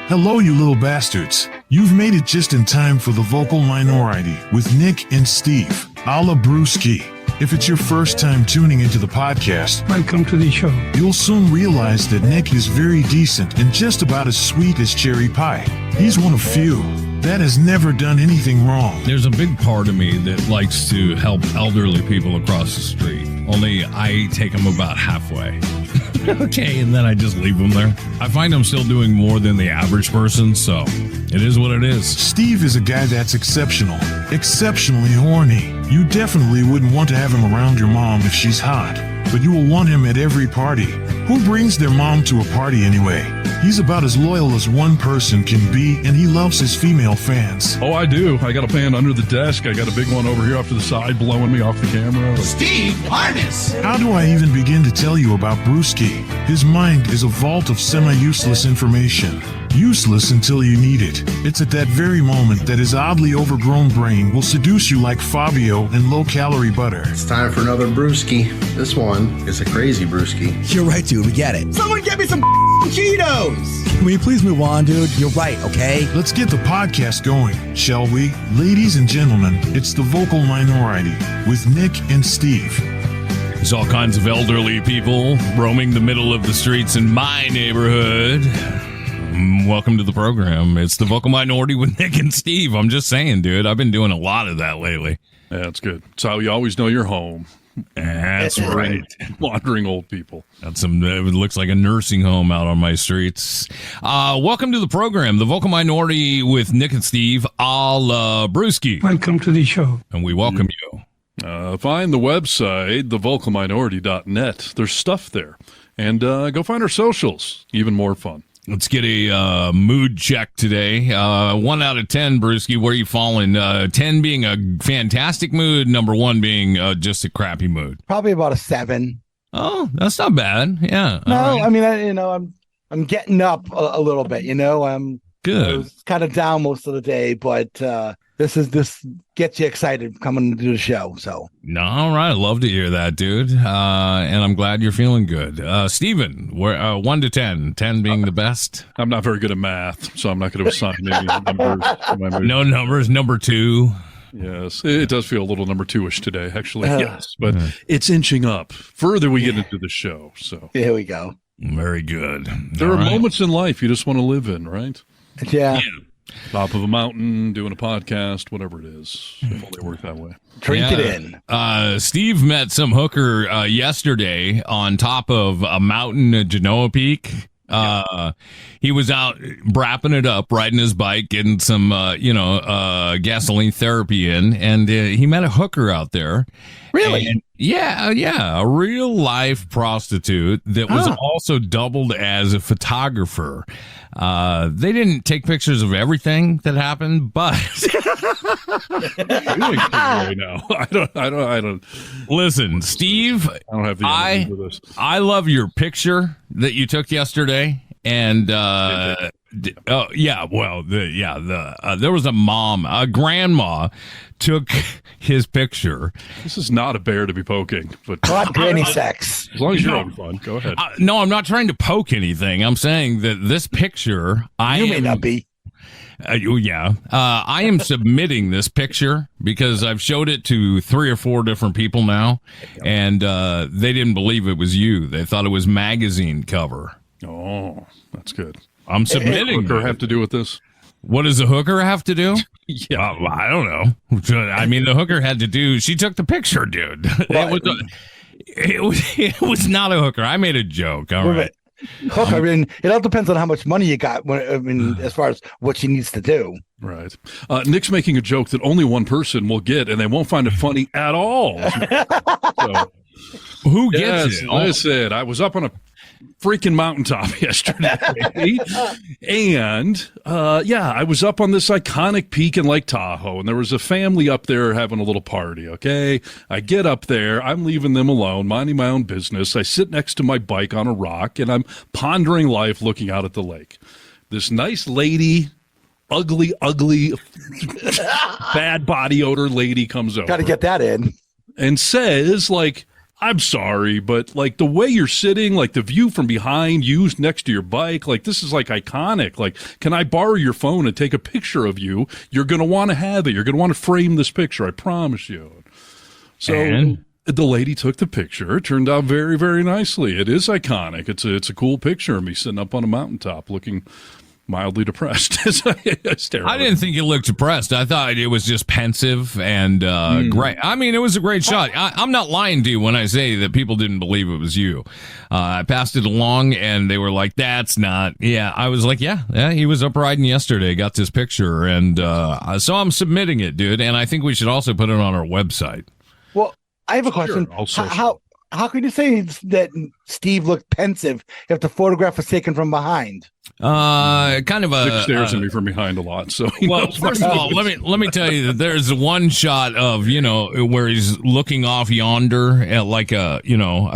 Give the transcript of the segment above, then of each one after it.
Hello, you little bastards. You've made it just in time for the Vocal Minority with Nick and Steve, a la Brewski. If it's your first time tuning into the podcast, welcome to the show. You'll soon realize that Nick is very decent and just about as sweet as cherry pie. He's one of few that has never done anything wrong. There's a big part of me that likes to help elderly people across the street. Only I take them about halfway. Okay, and then I just leave them there. I find I'm still doing more than the average person, so it is what it is. Steve is a guy that's exceptional, exceptionally horny. You definitely wouldn't want to have him around your mom if she's hot, but you will want him at every party. Who brings their mom to a party anyway? He's about as loyal as one person can be, and he loves his female fans. Oh, I do. I got a fan under the desk. I got a big one over here off to the side blowing me off the camera. Steve Harness! How do I even begin to tell you about Brewski? His mind is a vault of semi-useless information. Useless until you need it. It's at that very moment that his oddly overgrown brain will seduce you like Fabio and low-calorie butter. It's time for another brewski. This one is a crazy brewski. You're right, dude. We get it. Someone get me some Cheetos! Can we please move on, dude? You're right, okay? Let's get the podcast going, shall we? Ladies and gentlemen, it's the Vocal Minority with Nick and Steve. There's all kinds of elderly people roaming the middle of the streets in my neighborhood. Welcome to the program. It's the Vocal Minority with Nick and Steve. I'm just saying, dude. I've been doing a lot of that lately. Yeah, that's good. It's how you always know you're home. That's right. Wandering old people. It looks like a nursing home out on my streets. Welcome to the program, the Vocal Minority with Nick and Steve, a la Brewski. Welcome to the show. And we welcome you. Find the website, thevocalminority.net. There's stuff there. And go find our socials. Even more fun. Let's get a mood check today. 1 out of 10, Brewski, where are you falling? 10 being a fantastic mood, number 1 being just a crappy mood. Probably about a 7. Oh, that's not bad. Yeah. No, right. I mean, I'm getting up a little bit. I'm good. I was kind of down most of the day, but this gets you excited coming to do the show. So no, all right, love to hear that, dude. And I'm glad you're feeling good. Steven, 1 to 10, 10 being the best. I'm not very good at math, so I'm not going to assign any numbers to my mood. No numbers. Number 2. Yes, it does feel a little number 2-ish today, actually. Yes, but it's inching up. Further we get into the show. So here we go. Very good. There are moments in life you just want to live in, right? Yeah. Top of a mountain, doing a podcast, whatever it is. If only it worked that way. Drink it in. Steve met some hooker yesterday on top of a mountain at Genoa Peak. He was out brapping it up, riding his bike, getting some, gasoline therapy in, and he met a hooker out there. Really? And yeah, a real life prostitute that was also doubled as a photographer. They didn't take pictures of everything that happened, but I don't. Listen, Steve, I don't have the energy for this. I love your picture that you took yesterday, and there was a grandma took his picture. This is not a bear to be poking, but not granny sex. As long as you're having fun, go ahead. No, I'm not trying to poke anything. I'm saying that this picture, may not be. I am submitting this picture because I've showed it to 3 or 4 different people now, and they didn't believe it was you. They thought it was magazine cover. Oh, that's good. I'm submitting. What does hooker have to do with this? What does the hooker have to do? Yeah, I don't know. I mean, the hooker had to do. She took the picture, dude. It was not a hooker. I made a joke. All right. Hook. I mean, it all depends on how much money you got. As far as what she needs to do. Right. Nick's making a joke that only one person will get, and they won't find it funny at all. So, who gets it? Listen, I was up on a freaking mountaintop yesterday, and I was up on this iconic peak in Lake Tahoe, and there was a family up there having a little party. Okay, I get up there, I'm leaving them alone, minding my own business. I sit next to my bike on a rock, and I'm pondering life, looking out at the lake. This nice lady, ugly, bad body odor lady comes over. Got to get that in. And says, like, I'm sorry, but like the way you're sitting, like the view from behind you next to your bike, like this is like iconic. Like, can I borrow your phone and take a picture of you? You're going to want to have it. You're going to want to frame this picture. I promise you. So the lady took the picture. It turned out very, very nicely. It is iconic. It's a cool picture of me sitting up on a mountaintop looking mildly depressed. It's terrible. I didn't think you looked depressed. I thought it was just pensive and great. I mean, it was a great shot. I'm not lying to you when I say that people didn't believe it was you. I passed it along, and they were like, that's not. Yeah, I was like, yeah, he was up riding yesterday, got this picture, and so I'm submitting it, dude, and I think we should also put it on our website. Well, I have a question. How can you say that Steve looked pensive if the photograph was taken from behind? Kind of a Nick stares at me from behind a lot. So well, first of all, let me tell you that there's one shot of where he's looking off yonder at like a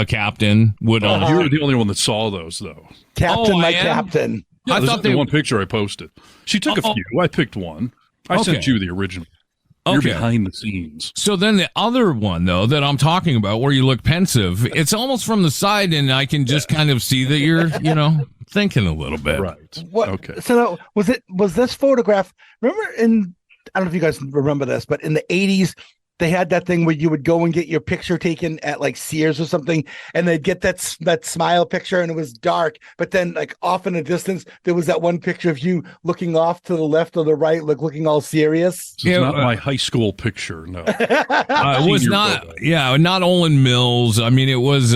captain would. You're the only one that saw those though. Captain, captain. Yeah, I thought one picture I posted. She took a few. I picked one. I sent you the original. You're behind the scenes. So then the other one, though, that I'm talking about, where you look pensive, it's almost from the side, and I can just kind of see that you're, thinking a little bit. Right. Okay. So was this photograph? Remember I don't know if you guys remember this, but in the 80s, they had that thing where you would go and get your picture taken at like Sears or something, and they'd get that smile picture, and it was dark. But then, like off in the distance, there was that one picture of you looking off to the left or the right, looking all serious. It's not my high school picture. No, it was not. Photo. Yeah, not Olin Mills. I mean, it was.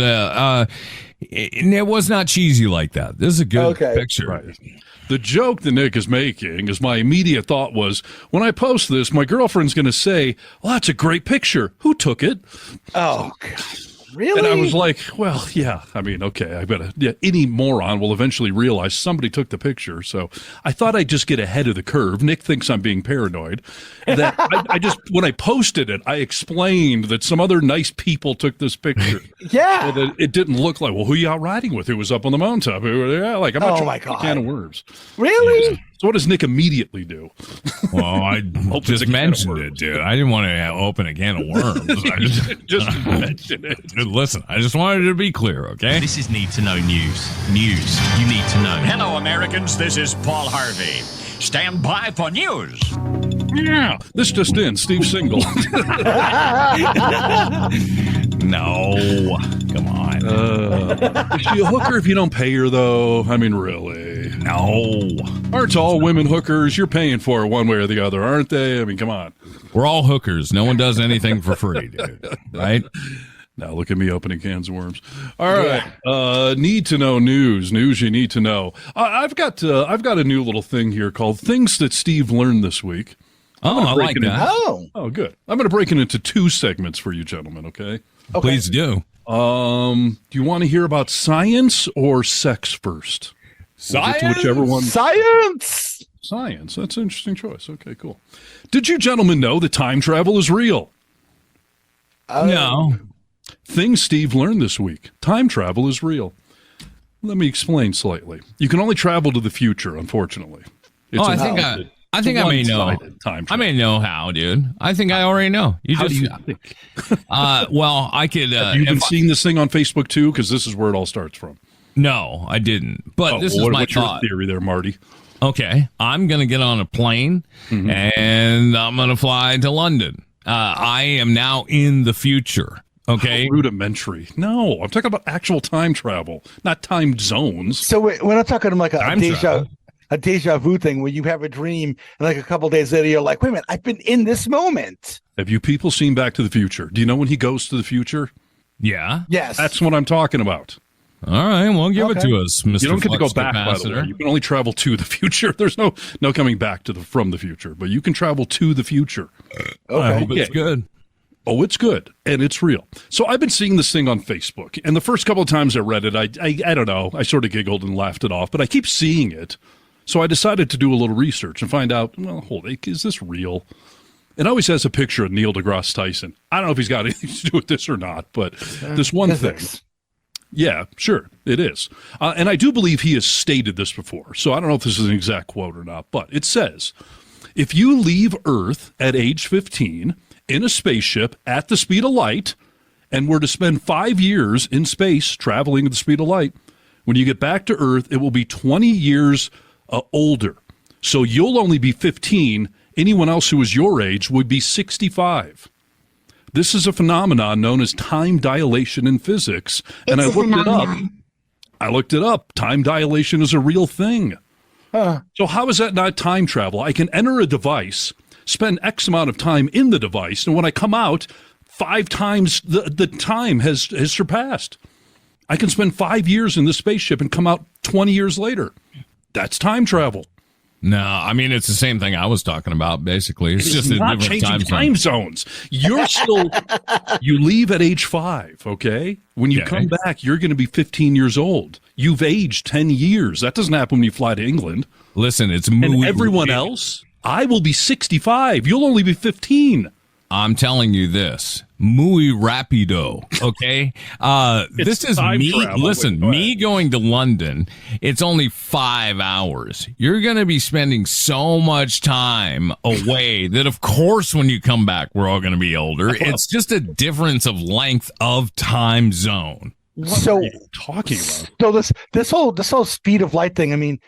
It was not cheesy like that. This is a good picture. Right. The joke that Nick is making is my immediate thought was, when I post this, my girlfriend's going to say, well, that's a great picture. Who took it? Oh, God. Really? And I was like, well, yeah, I mean, okay, I bet any moron will eventually realize somebody took the picture. So I thought I'd just get ahead of the curve. Nick thinks I'm being paranoid. That I just, when I posted it, I explained that some other nice people took this picture. Yeah. So that it didn't look like, well, who are you out riding with? Who was up on the mountaintop? Yeah, like, I'm not trying to can of worms. Really? Yeah. So what does Nick immediately do? Well, I just mentioned it, dude. I didn't want to open a can of worms. I just mention it. Listen, I just wanted to be clear, okay? This is Need to Know News. News you need to know. Hello, Americans. This is Paul Harvey. Stand by for news. Yeah, this just in. Steve single. No, come on. Is she a hooker if you don't pay her, though? I mean, really? No. Aren't all women hookers? You're paying for it one way or the other, aren't they? I mean, come on. We're all hookers. No one does anything for free, dude. Right? Now look at me opening cans of worms. All right, need to know news you need to know. I've got a new little thing here called Things That Steve Learned This Week. Oh, I like that. Oh, good. I'm going to break it into two segments for you gentlemen, okay? Please do. Do you want to hear about science or sex first? Science. Whichever one. Science. That's an interesting choice. Okay, cool. Did you gentlemen know that time travel is real? No. Things Steve learned this week. Time travel is real. Let me explain slightly. You can only travel to the future, unfortunately. I think I may know. I may know how, dude. I think I already know. How do you think? Well, I could. Have you been seeing this thing on Facebook too? Because this is where it all starts from. No, I didn't. But this is my what's thought. Your theory there, Marty? Okay, I'm gonna get on a plane and I'm gonna fly to London. I am now in the future. Okay. Rudimentary. No, I'm talking about actual time travel, not time zones. So we're not talking like a deja vu thing where you have a dream and like a couple days later you're like, wait a minute, I've been in this moment. Have you people seen Back to the Future? Do you know when he goes to the future? Yeah. Yes. That's what I'm talking about. All right, well, give it to us, Mr. You don't get to go Flux back, by the way. You can only travel to the future. There's no coming back from the future, but you can travel to the future. Okay. I hope it's good. Oh, it's good, and it's real. So I've been seeing this thing on Facebook, and the first couple of times I read it, I don't know, I sort of giggled and laughed it off, but I keep seeing it. So I decided to do a little research and find out, well, is this real? It always has a picture of Neil deGrasse Tyson. I don't know if he's got anything to do with this or not, but this one physics. thing. Yeah, sure, it is. And I do believe he has stated this before, so I don't know if this is an exact quote or not, but it says, if you leave Earth at age 15 in a spaceship at the speed of light and were to spend 5 years in space traveling at the speed of light, when you get back to Earth, it will be 20 years older. So you'll only be 15. Anyone else who is your age would be 65. This is a phenomenon known as time dilation in physics. And I looked it up. Time dilation is a real thing. So how is that not time travel? I can enter a device, spend X amount of time in the device, and when I come out, 5 times the time has surpassed. I can spend 5 years in the spaceship and come out 20 years later. That's time travel. No, I mean, it's the same thing I was talking about, basically. It's just a not different changing time zones. You're still, you leave at age 5, okay? When you come back, you're going to be 15 years old. You've aged 10 years. That doesn't happen when you fly to England. Listen, it's and everyone else, I will be 65. You'll only be 15. I'm telling you this, muy rapido, okay? This is me, listen, me going to London, it's only 5 hours. You're going to be spending so much time away that, of course, when you come back, we're all going to be older. It's just a difference of length of time zone. So, what are you talking about? So this whole speed of light thing, I mean,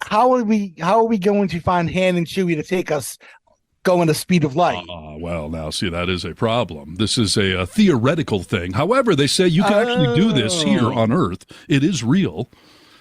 how are we going to find Han and Chewie to take us going the speed of light? Well, now, see, that is a problem. This is a theoretical thing. However, they say you can actually do this here on Earth. It is real.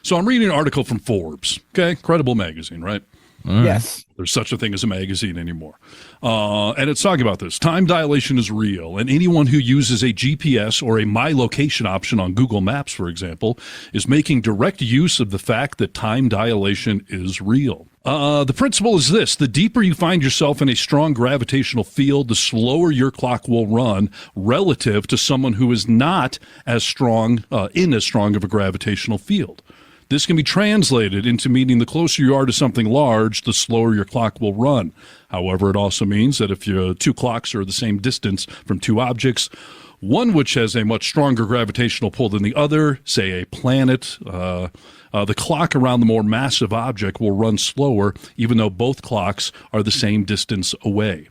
So I'm reading an article from Forbes, okay? Credible magazine, right? Yes. There's such a thing as a magazine anymore. And it's talking about this. Time dilation is real, and anyone who uses a GPS or a My Location option on Google Maps, for example, is making direct use of the fact that time dilation is real. The principle is this. The deeper you find yourself in a strong gravitational field, the slower your clock will run relative to someone who is not as strong, in as strong of a gravitational field. This can be translated into meaning the closer you are to something large, the slower your clock will run. However, it also means that if your 2 clocks are the same distance from 2 objects, one which has a much stronger gravitational pull than the other, say a planet, the clock around the more massive object will run slower, even though both clocks are the same distance away.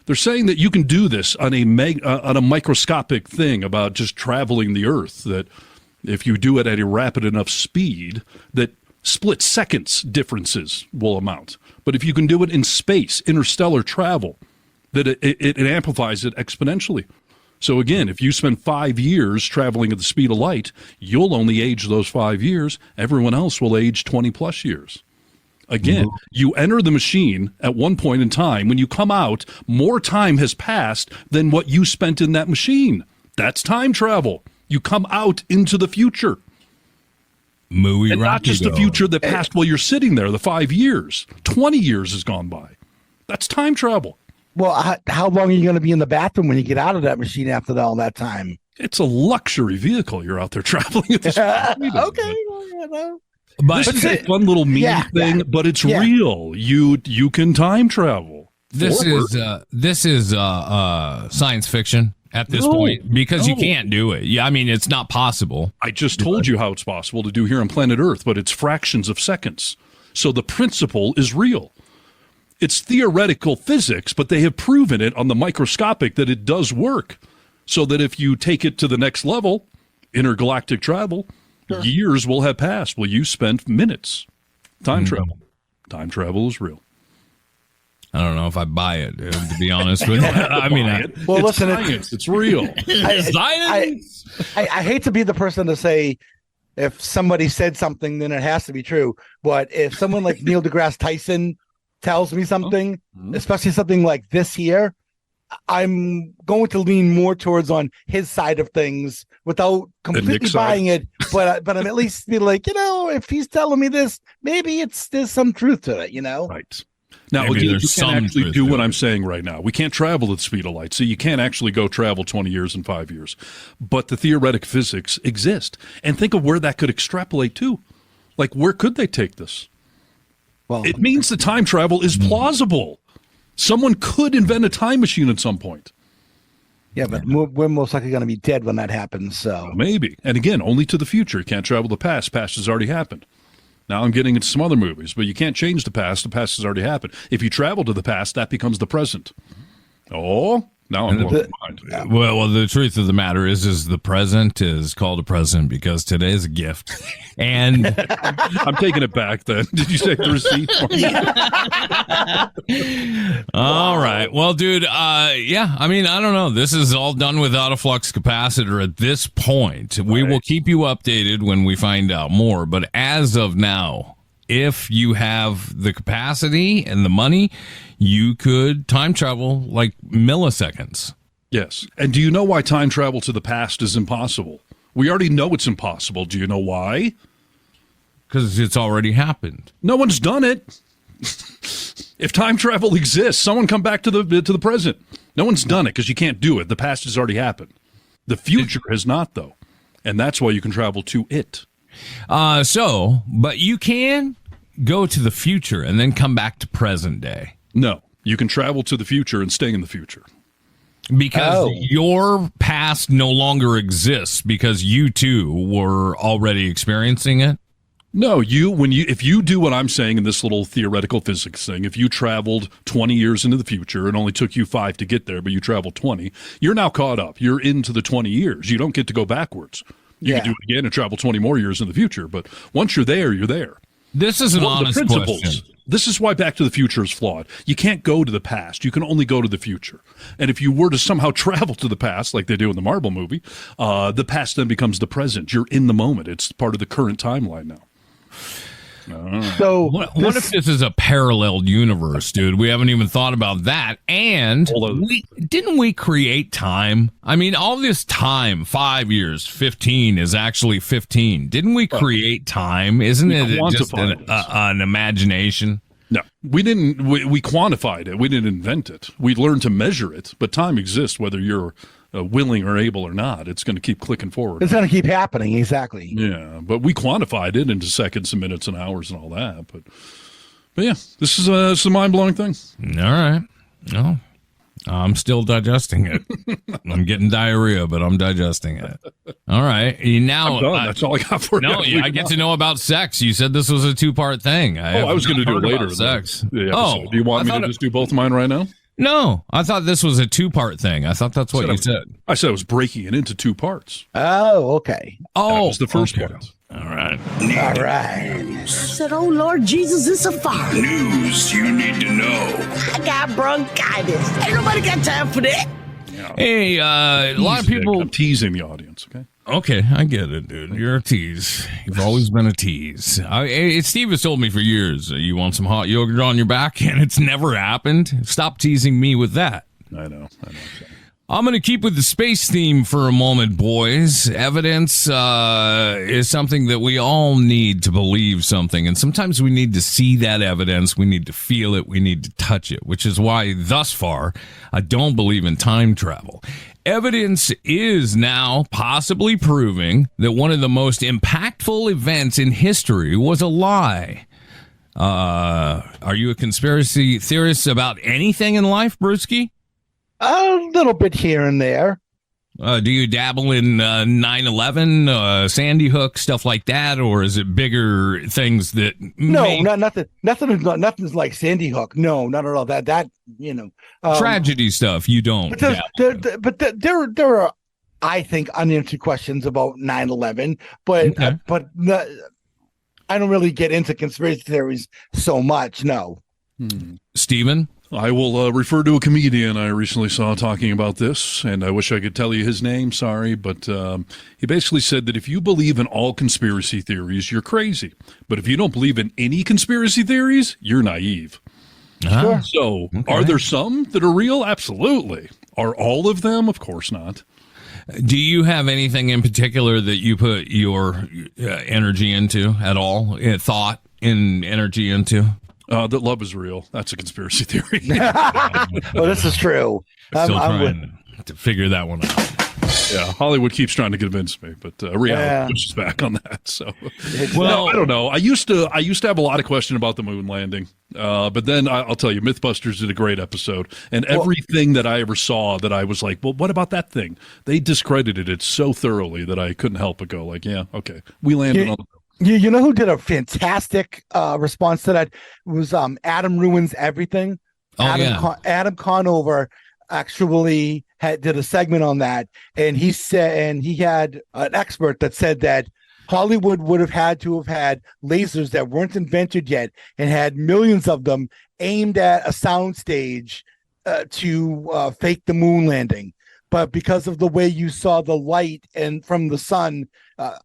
They're saying that you can do this on a microscopic thing about just traveling the Earth, that if you do it at a rapid enough speed, that split seconds differences will amount. But if you can do it in space, interstellar travel, that it amplifies it exponentially. So again, if you spend 5 years traveling at the speed of light, you'll only age those 5 years. Everyone else will age 20 plus years. Again, you enter the machine at one point in time. When you come out, more time has passed than what you spent in that machine. That's time travel. You come out into the future. Muy and not just the future that passed while you're sitting there, the 5 years. 20 years has gone by. That's time travel. Well, how long are you going to be in the bathroom when you get out of that machine after all that time? It's a luxury vehicle you're out there traveling at this point. Okay. But this is a fun little meme thing, but it's real. You can time travel. This is science fiction at this point, because you can't do it. Yeah, I mean, it's not possible. I just told you how it's possible to do here on planet Earth, but it's fractions of seconds. So the principle is real. It's theoretical physics, but they have proven it on the microscopic that it does work. So that if you take it to the next level, intergalactic travel, years will have passed. Well, you spent minutes. Time travel. Time travel is real. I don't know if I buy it, to be honest with you. I mean, it's science. It's real. I hate to be the person to say if somebody said something, then it has to be true. But if someone like Neil deGrasse Tyson tells me something, especially something like this here, I'm going to lean more towards on his side of things without completely buying it. But I'm at least be like, if he's telling me this, maybe there's some truth to it, Right. Now, again, you can't actually do what I'm saying right now. We can't travel at the speed of light, so you can't actually go travel 20 years and 5 years. But the theoretic physics exist. And think of where that could extrapolate to. Like, where could they take this? Well, it means that time travel is plausible. Someone could invent a time machine at some point. Yeah, but we're most likely going to be dead when that happens. So maybe. And again, only to the future. You can't travel the past. Past has already happened. Now I'm getting into some other movies, but you can't change the past. The past has already happened. If you travel to the past, that becomes the present. Oh, Now I'm blowing my mind. Well, the truth of the matter is the present is called a present because today is a gift. And I'm taking it back then. Did you say the receipt? All right. Well, dude, yeah, I mean, I don't know. This is all done without a flux capacitor at this point. We will keep you updated when we find out more. But as of now, if you have the capacity and the money, you could time travel like milliseconds. Yes. And do you know why time travel to the past is impossible? We already know it's impossible. Do you know why? Because it's already happened. No one's done it. If time travel exists, someone come back to the present. No one's done it because you can't do it. The past has already happened. The future has not, though. And that's why you can travel to it. But you can go to the future and then come back to present day. No, you can travel to the future and stay in the future. Because your past no longer exists because you too were already experiencing it? No, if you do what I'm saying in this little theoretical physics thing, if you traveled 20 years into the future and only took you 5 to get there, but you traveled 20, you're now caught up. You're into the 20 years. You don't get to go backwards. You can do it again and travel 20 more years in the future, but once you're there, you're there. This is an honest question. This is why Back to the Future is flawed. You can't go to the past. You can only go to the future. And if you were to somehow travel to the past, like they do in the Marvel movie, the past then becomes the present. You're in the moment. It's part of the current timeline now. So what if this is a parallel universe, dude? We haven't even thought about that. And didn't we create time? I mean, all this time, 5 years, 15 is actually 15. Didn't we create time? Isn't it just an imagination? No, we didn't. We quantified it. We didn't invent it. We learned to measure it. But time exists whether you're willing or able or not. It's going to keep clicking forward. It's going to keep happening. Exactly. Yeah, but we quantified it into seconds and minutes and hours and all that. But yeah, this is a mind-blowing thing. All right. No, I'm still digesting it. I'm getting diarrhea, but I'm digesting it. All right. Now, I'm done. That's all I got for no, you. I get to know about sex. You said this was a 2-part thing. I was going to do it later. Sex. Do you want me to just do both of mine right now? No, I thought this was a 2-part thing. I thought that's what you said. I said I was breaking it into 2 parts. Oh, okay. That was the first part. All right. All right. I said, oh, Lord Jesus, it's a fire. News you need to know. I got bronchitis. Ain't nobody got time for that. Hey, a lot of people... I'm teasing the audience, okay? Okay, I get it, dude. You're a tease. You've always been a tease. Steve has told me for years, you want some hot yogurt on your back, and it's never happened. Stop teasing me with that. I know. I'm going to keep with the space theme for a moment, boys. Evidence is something that we all need to believe something, and sometimes we need to see that evidence, we need to feel it, we need to touch it, which is why, thus far, I don't believe in time travel. Evidence is now possibly proving that one of the most impactful events in history was a lie. Are you a conspiracy theorist about anything in life, Brewski? A little bit here and there. Do you dabble in 9/11, Sandy Hook, stuff like that, or is it bigger things that? Nothing's like Sandy Hook. No, not at all. That tragedy stuff. You don't. But there are, I think, unanswered questions about 9/11. But I don't really get into conspiracy theories so much. No. Stephen? I will refer to a comedian I recently saw talking about this, and I wish I could tell you his name, sorry, but he basically said that if you believe in all conspiracy theories, you're crazy. But if you don't believe in any conspiracy theories, you're naive. Sure. So, Are there some that are real? Absolutely. Are all of them? Of course not. Do you have anything in particular that you put your energy into at all? Thought and energy into? That love is real. That's a conspiracy theory. Well, this is true. Still trying to figure that one out. Yeah, Hollywood keeps trying to convince me, but reality pushes back on that. So, I don't know. I used to have a lot of question about the moon landing, but then I'll tell you, MythBusters did a great episode, and everything that I ever saw that I was like, well, what about that thing? They discredited it so thoroughly that I couldn't help but go, like, yeah, okay, we landed on the moon. You know who did a fantastic response to that? It was Adam Ruins Everything. Adam Conover actually did a segment on that, and he said, and he had an expert that said that Hollywood would have had to have had lasers that weren't invented yet and had millions of them aimed at a soundstage to fake the moon landing. But because of the way you saw the light and from the sun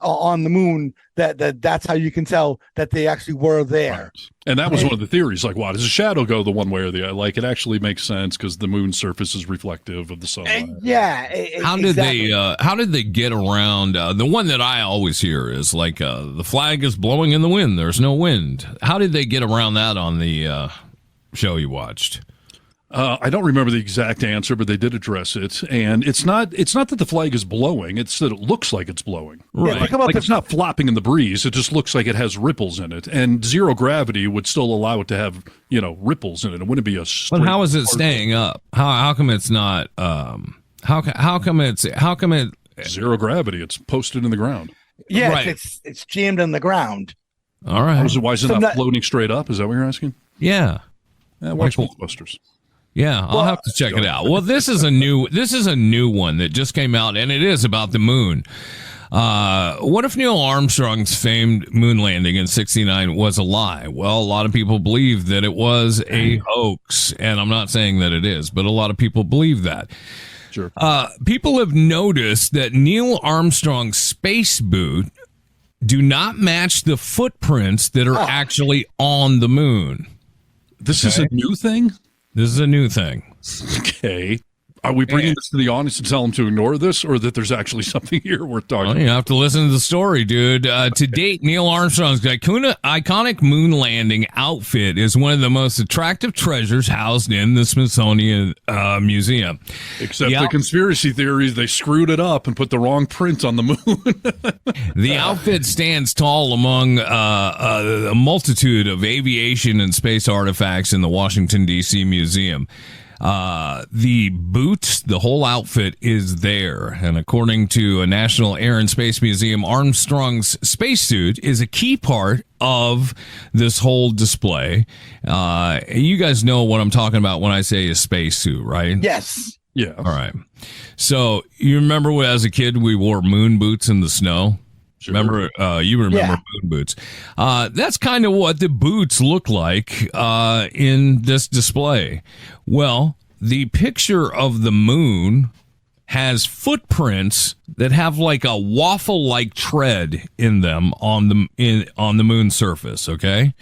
on the moon, that's how you can tell that they actually were there. Right. And that was one of the theories. Like, why does a shadow go the one way or the other? Like, it actually makes sense because the moon's surface is reflective of the sun. How did they get around? The one that I always hear is like the flag is blowing in the wind. There's no wind. How did they get around that on the show you watched? I don't remember the exact answer, but they did address it. And it's not that the flag is blowing; it's that it looks like it's blowing. Right. Yeah, like it's not flopping in the breeze; it just looks like it has ripples in it. And zero gravity would still allow it to have ripples in it. It wouldn't be a. But how is it staying up? How come it's not? How come it zero gravity? It's posted in the ground. Yeah, Right. it's jammed in the ground. All right. Why is it not floating straight up? Is that what you're asking? Yeah. Watch Michael. Mythbusters. Yeah, I'll have to check it out. Well, this is a new one that just came out, and it is about the moon. What if Neil Armstrong's famed moon landing in '69 was a lie? Well, a lot of people believe that it was a hoax, and I'm not saying that it is, but a lot of people believe that. Sure. People have noticed that Neil Armstrong's space boot do not match the footprints that are actually on the moon. This is a new thing? This is a new thing. Okay. Are we bringing this to the audience and tell them to ignore this, or that there's actually something here worth talking Well, you have to listen to the story, dude. To date, Neil Armstrong's iconic moon landing outfit is one of the most attractive treasures housed in the Smithsonian Museum. Except the conspiracy theories, they screwed it up and put the wrong print on the moon. The outfit stands tall among a multitude of aviation and space artifacts in the Washington, D.C. Museum. The boots, the whole outfit is there. And according to a National Air and Space Museum, Armstrong's spacesuit is a key part of this whole display. You guys know what I'm talking about when I say a spacesuit, right? Yes. Yeah. All right. So you remember when, as a kid, we wore moon boots in the snow? Sure. Remember, you remember moon boots. That's kind of what the boots look like in this display. Well, the picture of the moon has footprints that have like a waffle-like tread in them on the moon surface, okay?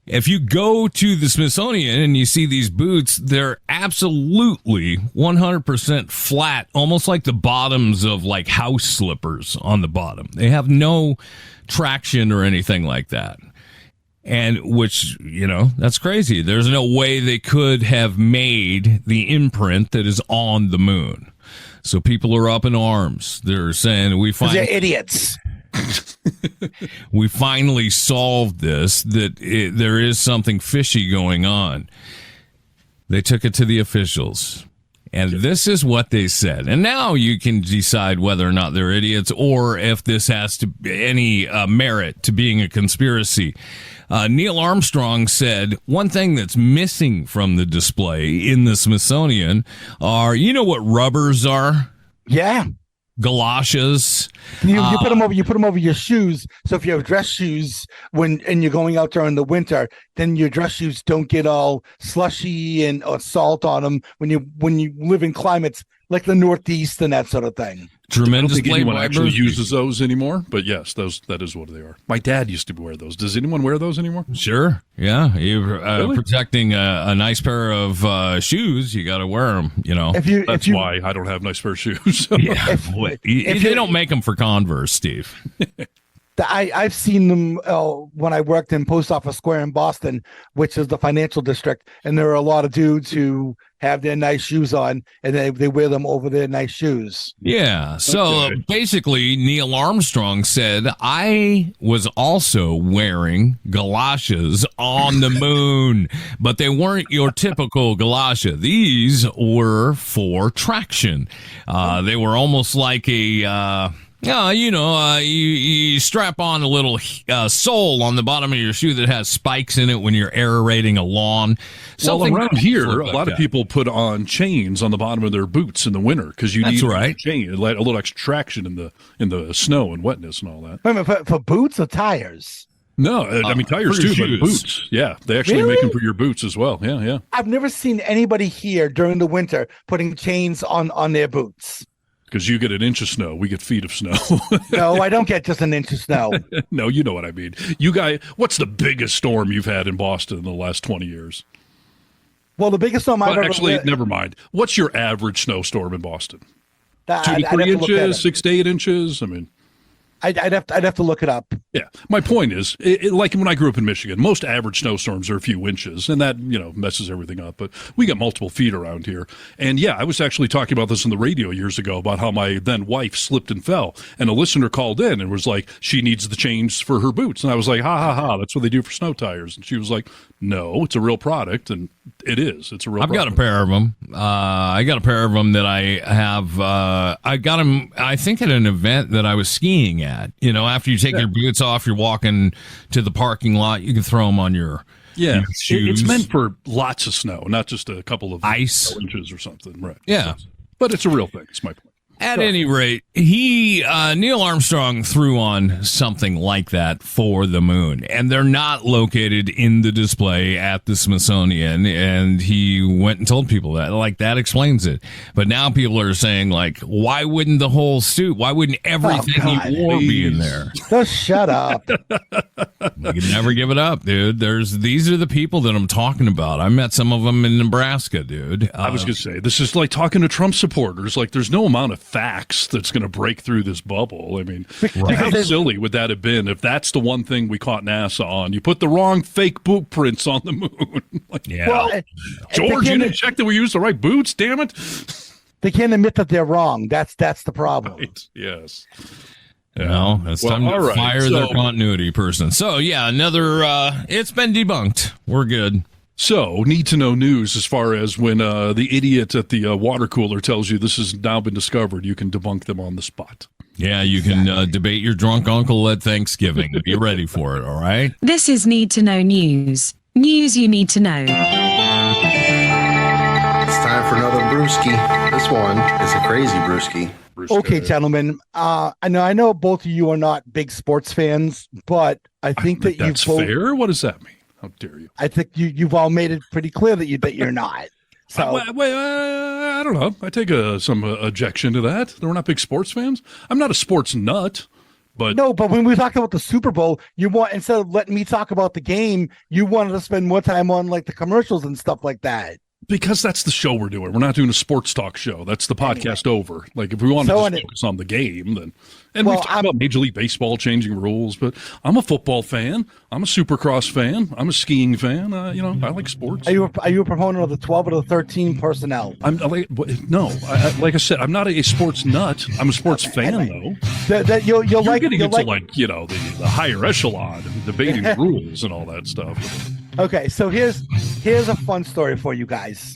If you go to the Smithsonian and you see these boots, they're absolutely 100% flat, almost like the bottoms of like house slippers on the bottom. They have no traction or anything like that. And which, that's crazy. There's no way they could have made the imprint that is on the moon. So people are up in arms. They're saying They're idiots. We finally solved this, there is something fishy going on. They took it to the officials, and this is what they said. And now you can decide whether or not they're idiots or if this has to any merit to being a conspiracy. Neil Armstrong said one thing that's missing from the display in the Smithsonian are, what rubbers are? Yeah. Galoshes. You put them over. You put them over your shoes. So if you have dress shoes and you're going out there in the winter, then your dress shoes don't get all slushy and salt on them when you live in climates like the Northeast and that sort of thing. Tremendous. I don't think anyone actually uses those anymore, but yes, that is what they are. My dad used to wear those. Does anyone wear those anymore? Sure. Yeah. You're Really? protecting a nice pair of shoes. You got to wear them, That's why I don't have nice pair of shoes. Yeah. They don't make them for Converse, Steve. I've seen them when I worked in Post Office Square in Boston, which is the financial district, and there are a lot of dudes who have their nice shoes on, and they wear them over their nice shoes. Yeah. So basically, Neil Armstrong said, I was also wearing galoshes on the moon, but they weren't your typical galosha. These were for traction. They were almost like a You strap on a little sole on the bottom of your shoe that has spikes in it when you're aerating a lawn. Well, around here, a lot of people put on chains on the bottom of their boots in the winter because you need a chain, a little extra traction in the snow and wetness and all that. Wait a minute, for boots or tires? No, I mean tires too, but boots. Yeah, they actually make them for your boots as well. Yeah. I've never seen anybody here during the winter putting chains on their boots. Because you get an inch of snow, we get feet of snow. No, I don't get just an inch of snow. No, you know what I mean. You guys, what's the biggest storm you've had in Boston in the last 20 years? Well, the biggest storm I've ever... never mind. What's your average snowstorm in Boston? 2 to 3 inches, 6 to 8 inches? I mean... I'd have to look it up. Yeah. My point is, like when I grew up in Michigan, most average snowstorms are a few inches, and that, messes everything up. But we got multiple feet around here. And yeah, I was actually talking about this on the radio years ago about how my then wife slipped and fell. And a listener called in and was like, she needs the chains for her boots. And I was like, ha, that's what they do for snow tires. And she was like, no, it's a real product. And it is. It's a real product. I've got a pair of them. I got a pair of them that I have. I got them, I think, at an event that I was skiing at. After you take your boots off, you're walking to the parking lot, you can throw them on your shoes. It's meant for lots of snow, not just a couple of ice inches or something. Right. Yeah. But it's a real thing. It's my point. At any rate, Neil Armstrong threw on something like that for the moon, and they're not located in the display at the Smithsonian, and he went and told people that. Like, that explains it. But now people are saying, like, why wouldn't the whole suit, why wouldn't everything he wore be in there? Just shut up. You can never give it up, dude. These are the people that I'm talking about. I met some of them in Nebraska, dude. I was going to say, this is like talking to Trump supporters. Like, there's no amount of facts that's going to break through this bubble. I mean, how silly would that have been if that's the one thing we caught NASA on? You put the wrong fake boot prints on the moon. George, you didn't check that we used the right boots, damn it. They can't admit that they're wrong. That's the problem. Right. Yes. Well, it's time to fire their continuity person. So, yeah, another, it's been debunked. We're good. So, need to know news as far as when the idiot at the water cooler tells you this has now been discovered, you can debunk them on the spot. Yeah, you can debate your drunk uncle at Thanksgiving. Be ready for it, all right? This is Need to Know News. News you need to know. It's time for another brewski. This one is a crazy brewski. Okay, gentlemen. I know both of you are not big sports fans, but I think that that's fair. What does that mean? How dare you? I think you've all made it pretty clear that you're not. So I don't know. I take some objection to that. We're not big sports fans. I'm not a sports nut, but no. But when we talk about the Super Bowl, instead of letting me talk about the game, you wanted to spend more time on like the commercials and stuff like that. Because that's the show we're doing. We're not doing a sports talk show. That's the podcast over. Like, if we want to focus on the game, then... And we've talked about Major League Baseball changing rules, but I'm a football fan. I'm a Supercross fan. I'm a skiing fan. I like sports. Are you a proponent of the 12 or the 13 personnel? No. Like I said, I'm not a sports nut. I'm a sports fan, though. You're getting into the higher echelon and debating rules and all that stuff. Okay, so here's a fun story for you guys.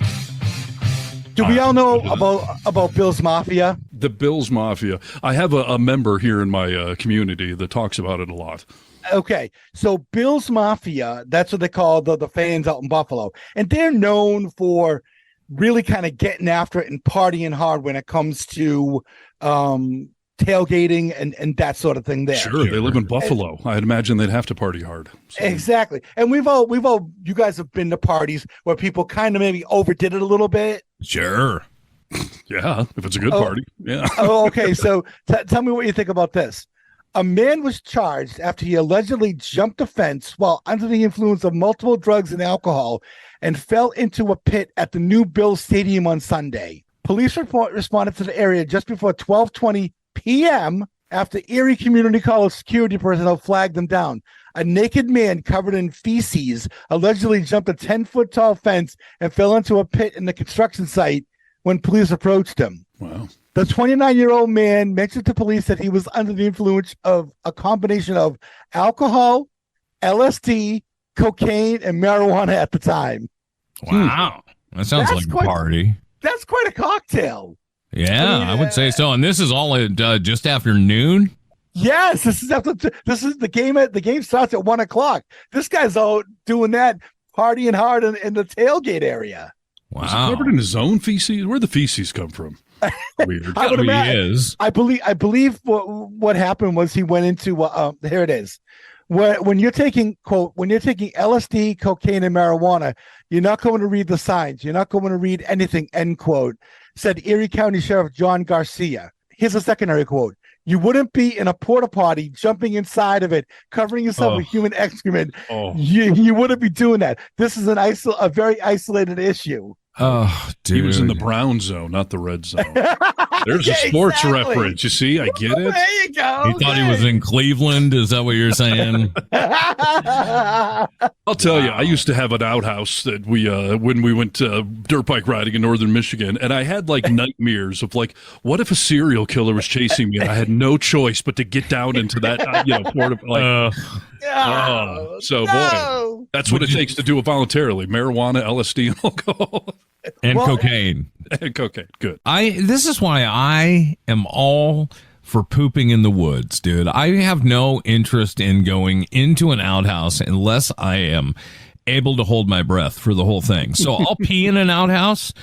Do we all know about Bill's Mafia? The Bill's Mafia. I have a member here in my community that talks about it a lot. Okay, so Bill's Mafia, that's what they call the fans out in Buffalo. And they're known for really kind of getting after it and partying hard when it comes to tailgating and that sort of thing there. Sure, they live in Buffalo. I'd imagine they'd have to party hard. So. Exactly. And you guys have been to parties where people kind of maybe overdid it a little bit. Sure. Yeah, if it's a good party. Yeah. Okay. So tell me what you think about this. A man was charged after he allegedly jumped a fence while under the influence of multiple drugs and alcohol and fell into a pit at the new Bills Stadium on Sunday. Police responded to the area just before 12:20 p.m. after Erie Community College security personnel flagged them down. A naked man covered in feces allegedly jumped a 10-foot tall fence and fell into a pit in the construction site when police approached him. Wow. The 29-year-old man mentioned to police that he was under the influence of a combination of alcohol, LSD, cocaine, and marijuana at the time. Wow. That sounds like a party. That's quite a cocktail. Yeah, I would say so. And this is all at just after noon. Yes, this is the game. The game starts at 1:00. This guy's out doing that, partying hard in the tailgate area. Wow. Is it covered in his own feces? Where'd the feces come from? Weird. I would imagine. Is. I believe what happened was he went into here it is. When you're taking LSD, cocaine, and marijuana, you're not going to read the signs. You're not going to read anything. End quote. Said Erie County Sheriff John Garcia. Here's a secondary quote. You wouldn't be in a porta potty, jumping inside of it, covering yourself with human excrement. You wouldn't be doing that. This is a very isolated issue. Oh, dude. He was in the brown zone, not the red zone. There's a sports reference. You see, I get it. There you go. He thought he was in Cleveland. Is that what you're saying? I'll tell you, I used to have an outhouse that we, when we went dirt bike riding in northern Michigan, and I had like nightmares of like, what if a serial killer was chasing me and I had no choice but to get down into that, porta like. Boy, that's what it takes to do it voluntarily. Marijuana, LSD, and alcohol. And cocaine. And cocaine. Good. This is why I am all for pooping in the woods, dude. I have no interest in going into an outhouse unless I am able to hold my breath for the whole thing. So I'll pee in an outhouse,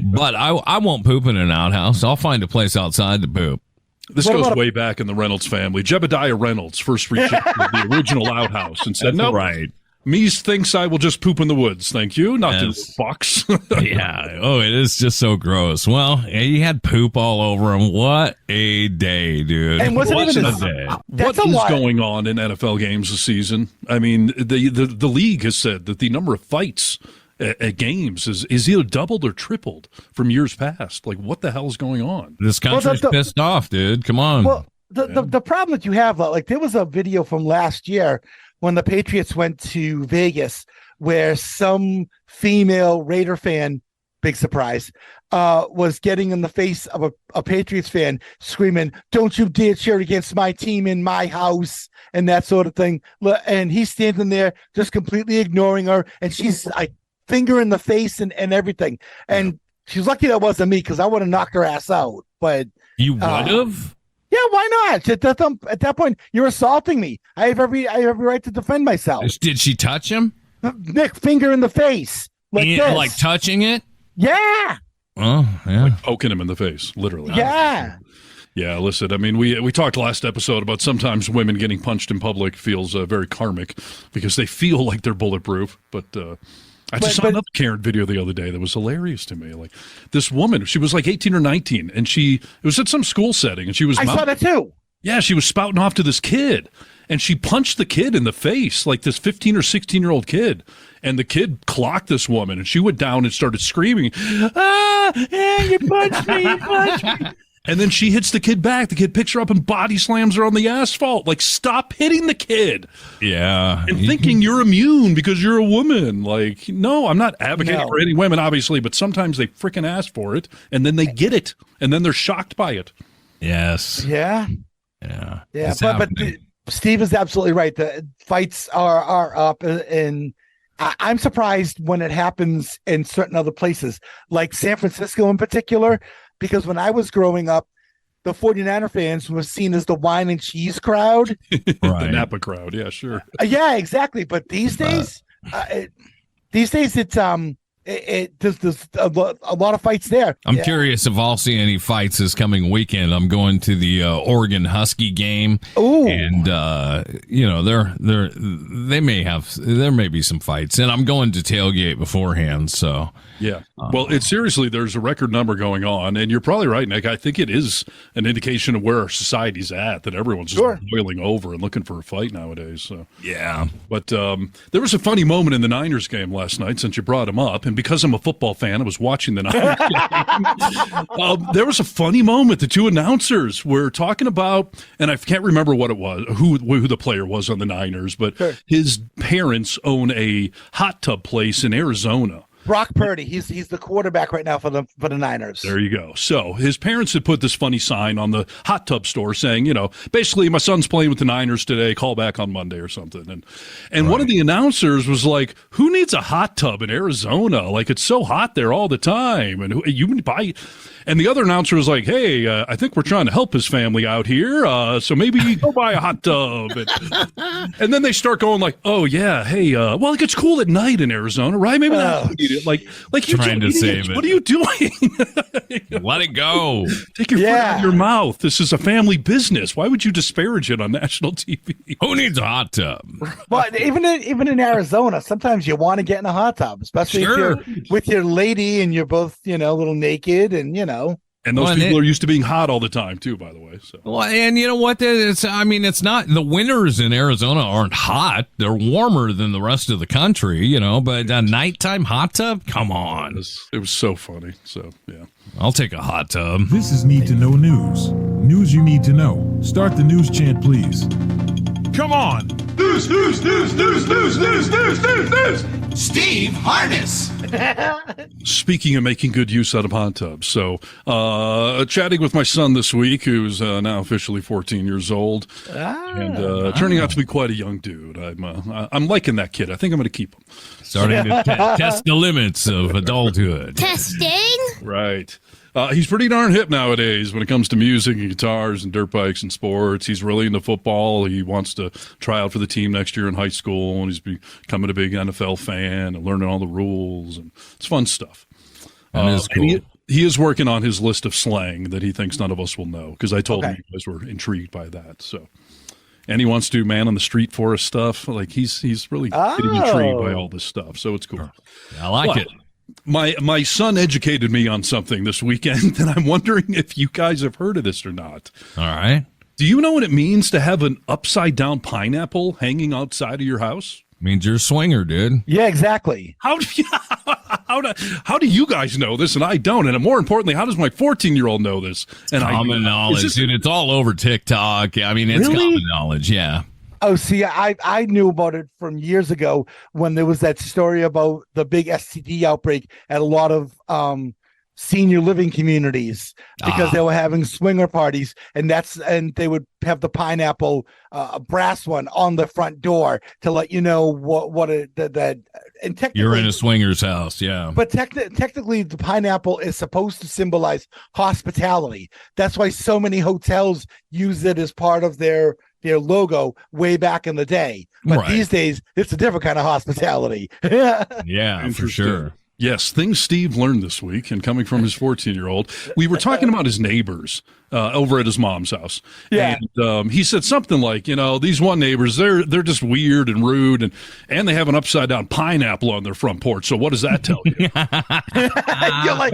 but I won't poop in an outhouse. I'll find a place outside to poop. This goes way back in the Reynolds family. Jebediah Reynolds first rejected the original outhouse and said, "No, right. Mies thinks I will just poop in the woods. Thank you. Not the box." Yeah. Oh, it is just so gross. Well, he had poop all over him. What a day, dude. And wasn't even a day. What is going on in NFL games this season? I mean, the league has said that the number of fights at games is either doubled or tripled from years past. Like, what the hell is going on? This country's pissed off, dude. Come on. Well, the problem that you have, like, there was a video from last year when the Patriots went to Vegas where some female Raider fan, big surprise, was getting in the face of a Patriots fan screaming, "Don't you dare cheer against my team in my house," and that sort of thing. And he's standing there just completely ignoring her, and she's like, finger in the face and everything. And she's lucky that wasn't me, because I would have knocked her ass out. But you would have? Yeah, why not? At that point, you're assaulting me. I have every right to defend myself. Did she touch him? Nick, finger in the face. Like touching it? Yeah. Oh, yeah. Like poking him in the face, literally. Yeah. Yeah, listen, I mean, we talked last episode about sometimes women getting punched in public feels very karmic because they feel like they're bulletproof, but I just saw another Karen video the other day that was hilarious to me. Like, this woman, she was like 18 or 19, and it was at some school setting, and she was... I saw that too. Yeah, she was spouting off to this kid, and she punched the kid in the face, like this 15 or 16-year-old kid, and the kid clocked this woman, and she went down and started screaming, you punched me, you punched me. And then she hits the kid back. The kid picks her up and body slams her on the asphalt. Like, stop hitting the kid. Yeah. And thinking you're immune because you're a woman. Like, no, I'm not advocating for any women, obviously, but sometimes they freaking ask for it, and then they get it, and then they're shocked by it. Yes. Yeah. Yeah. Yeah. But Steve is absolutely right. The fights are up, and I'm surprised when it happens in certain other places, like San Francisco in particular. Because when I was growing up, the 49er fans were seen as the wine and cheese crowd. The Napa crowd. Yeah, sure. Yeah, exactly. But these days, it's there's a lot of fights there. I'm curious if I'll see any fights this coming weekend. I'm going to the Oregon Husky game. Ooh. And there may be some fights, and I'm going to tailgate beforehand. So yeah. Well, there's a record number going on, and you're probably right, Nick. I think it is an indication of where our society's at, that everyone's just boiling over and looking for a fight nowadays. So yeah. But there was a funny moment in the Niners game last night, since you brought him up. And because I'm a football fan, I was watching the Niners game. There was a funny moment. The two announcers were talking about, and I can't remember what it was, who the player was on the Niners, but his parents own a hot tub place in Arizona. Brock Purdy. He's the quarterback right now for the Niners. There you go. So his parents had put this funny sign on the hot tub store saying, basically my son's playing with the Niners today. Call back on Monday or something. And one of the announcers was like, "Who needs a hot tub in Arizona? Like it's so hot there all the time." And you buy. And the other announcer was like, "Hey, I think we're trying to help his family out here. So maybe go buy a hot tub." And then they start going like, "Oh yeah, hey, well, it gets cool at night in Arizona, right? Maybe not." Like you're trying to save it. What are you doing? Let it go. Take your foot out of your mouth. This is a family business. Why would you disparage it on national TV? Who needs a hot tub? Well, even in Arizona, sometimes you want to get in a hot tub, especially if you're with your lady and you're both, a little naked and, And those people are used to being hot all the time, too, by the way. So. Well, and you know what? It's not the winters in Arizona aren't hot. They're warmer than the rest of the country, but a nighttime hot tub? Come on. It was so funny. So, yeah. I'll take a hot tub. This is Need to Know News. News you need to know. Start the news chant, please. Come on. News. Steve Harness. Speaking of making good use out of hot tubs, so chatting with my son this week, who's now officially 14 years old, and turning out to be quite a young dude. I'm liking that kid. I think I'm going to keep him. Starting to test the limits of adulthood. Testing? Right. He's pretty darn hip nowadays when it comes to music and guitars and dirt bikes and sports. He's really into football. He wants to try out for the team next year in high school, and he's becoming a big NFL fan and learning all the rules, and it's fun stuff. That is cool. He is working on his list of slang that he thinks none of us will know, because I told him you guys were intrigued by that. So, and he wants to do man on the street forest stuff. Like he's really getting intrigued by all this stuff. So it's cool. I like it. My son educated me on something this weekend, and I'm wondering if you guys have heard of this or not. All right. Do you know what it means to have an upside-down pineapple hanging outside of your house? Means you're a swinger, dude. Yeah, exactly. How do you guys know this and I don't? And more importantly, how does my 14-year-old know this? And common knowledge, dude. It's all over TikTok. I mean, it's common knowledge. Yeah. Oh, see, I knew about it from years ago when there was that story about the big STD outbreak at a lot of senior living communities because they were having swinger parties, and they would have the pineapple, a brass one, on the front door to let you know and technically you're in a swinger's house, yeah. But technically, the pineapple is supposed to symbolize hospitality. That's why so many hotels use it as part of their logo way back in the day. But these days, it's a different kind of hospitality. Yeah, for sure. Yes, things Steve learned this week, and coming from his 14-year-old, we were talking about his neighbors over at his mom's house. Yeah. And he said something like, these one neighbors, they're just weird and rude, and they have an upside-down pineapple on their front porch. So what does that tell you?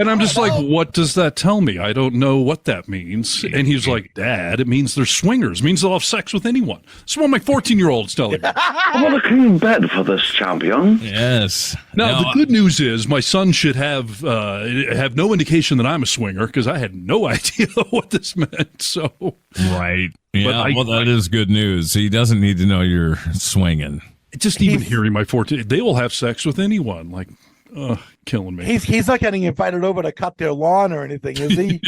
And I'm just like, what does that tell me? I don't know what that means. And he's like, Dad, it means they're swingers. It means they'll have sex with anyone. That's what my 14-year-old's telling me. What a clean bed for this champion. Yes. Now, the good news is my son should have no indication that I'm a swinger, because I had no idea what this meant. So right, yeah. Well, that is good news. He doesn't need to know you're swinging. Just even hearing my 14, they will have sex with anyone. Like, killing me. He's not getting invited over to cut their lawn or anything, is he?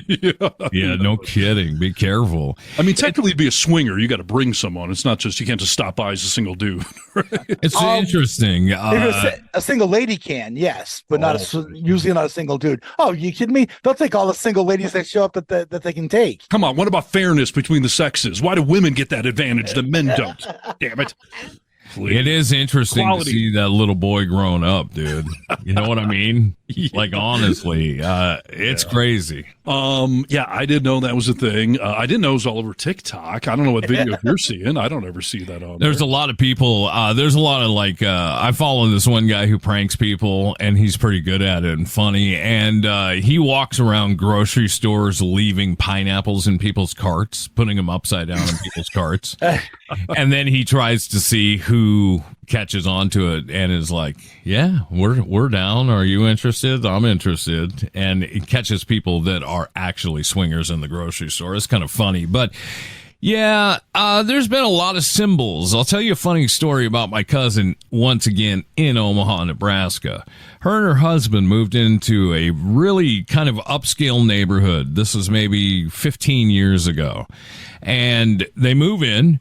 Yeah, no kidding. Be careful. I mean, technically, to be a swinger, you got to bring someone. It's not just, you can't just stop by as a single dude. Right? It's interesting. A single lady can, yes, but usually not a single dude. Oh, you kidding me? They'll take all the single ladies that show up that they can take. Come on, what about fairness between the sexes? Why do women get that advantage that men don't? Damn it. Please. It is interesting to see that little boy growing up, dude. You know what I mean? Like, honestly, it's crazy. Yeah, I didn't know that was a thing. I didn't know it was all over TikTok. I don't know what videos you're seeing. I don't ever see that on There's there. a lot of people. There's a lot of I follow this one guy who pranks people, and he's pretty good at it and funny. And he walks around grocery stores leaving pineapples in people's carts, putting them upside down in people's carts. And then he tries to see who catches on to it and is like, yeah, we're down. Are you interested? I'm interested. And it catches people that are actually swingers in the grocery store. It's kind of funny, but Yeah, there's been a lot of symbols. I'll tell you a funny story about my cousin, once again, in Omaha, Nebraska. Her and her husband moved into a really kind of upscale neighborhood. This was maybe 15 years ago. And they move in,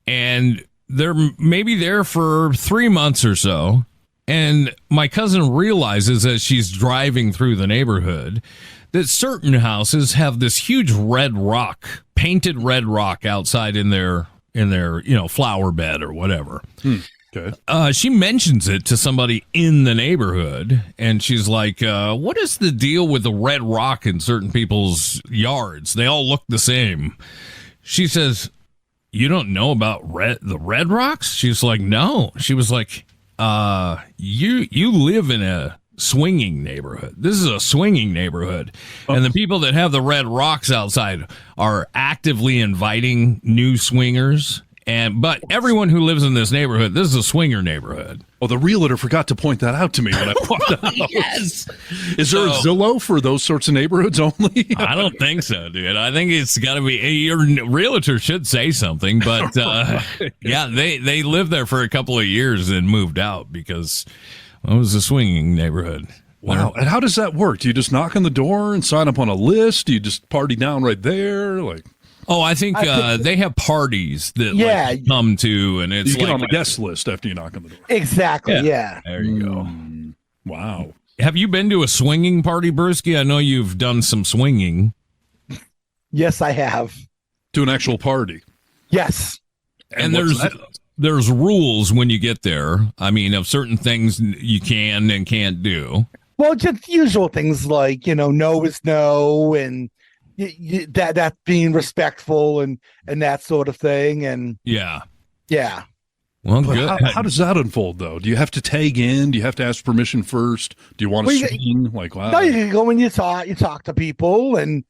and they're maybe there for 3 months or so. And my cousin realizes as she's driving through the neighborhood that certain houses have this huge red rock, painted red rock outside in their flower bed or whatever. Okay. She mentions it to somebody in the neighborhood, and she's like, what is the deal with the red rock in certain people's yards? They all look the same. She says, you don't know about the red rocks? She's like, no. She was like, you live in a swinging neighborhood. This is a swinging neighborhood. And the people that have the red rocks outside are actively inviting new swingers. But everyone who lives in this neighborhood, this is a swinger neighborhood. Oh, the realtor forgot to point that out to me when I walked out. Yes. Is there a Zillow for those sorts of neighborhoods only? I don't think so, dude. I think it's got to be, your realtor should say something, but yeah, they lived there for a couple of years and moved out because it was a swinging neighborhood. Wow. And how does that work? Do you just knock on the door and sign up on a list? Do you just party down right there? Oh, I think they have parties that you come to, and it's you get on the guest list after you knock on the door. Exactly, yeah. There you go. Wow. Have you been to a swinging party, Brewski? I know you've done some swinging. Yes, I have. To an actual party? Yes. And there's rules when you get there. I mean, of certain things you can and can't do. Well, just usual things like, no is no, and that being respectful and that sort of thing. And yeah. Well, good. How does that unfold, though? Do you have to tag in? Do you have to ask permission first? Do you want to swing? Wow. No, you can go and you talk to people, and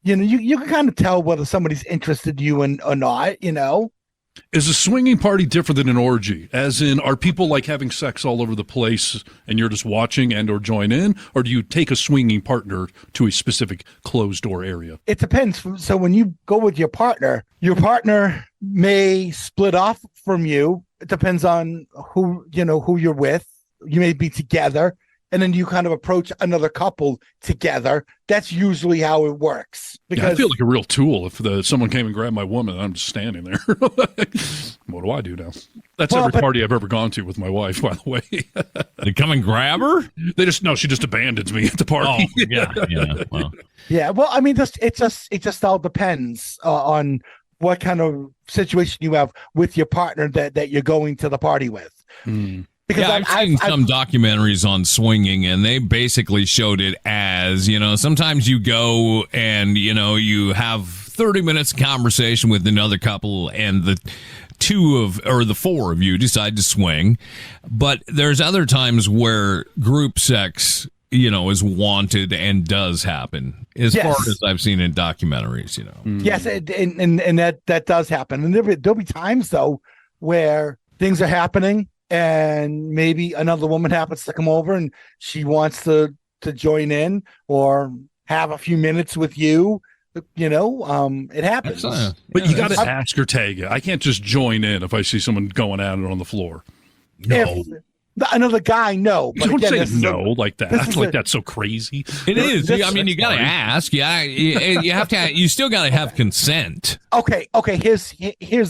you can kind of tell whether somebody's interested in you or not. Is a swinging party different than an orgy? As in, are people like having sex all over the place and you're just watching and or join in? Or do you take a swinging partner to a specific closed door area? It depends. So when you go with your partner may split off from you. It depends on who you're with. You may be together, and then you kind of approach another couple together. That's usually how it works. Because I feel like a real tool if someone came and grabbed my woman and I'm just standing there. What do I do now? That's every party I've ever gone to with my wife, by the way. They come and grab her? She just abandons me at the party. Oh, yeah. Well. Yeah, well, I mean, it just all depends on what kind of situation you have with your partner that you're going to the party with. Because I've seen some documentaries on swinging, and they basically showed it as, sometimes you go and, you have 30 minutes of conversation with another couple, and the four of you decide to swing. But there's other times where group sex, is wanted and does happen, as far as I've seen in documentaries, Yes, and that does happen. And there'll be times, though, where things are happening, and maybe another woman happens to come over and she wants to join in or have a few minutes with you. It happens. But you got to ask or tag it. I can't just join in if I see someone going at it on the floor. No. Another guy, no. But don't again, say no like that. That's so crazy. It is. I mean, you got to ask. Yeah, you have to. You still got to have consent. Okay. Here's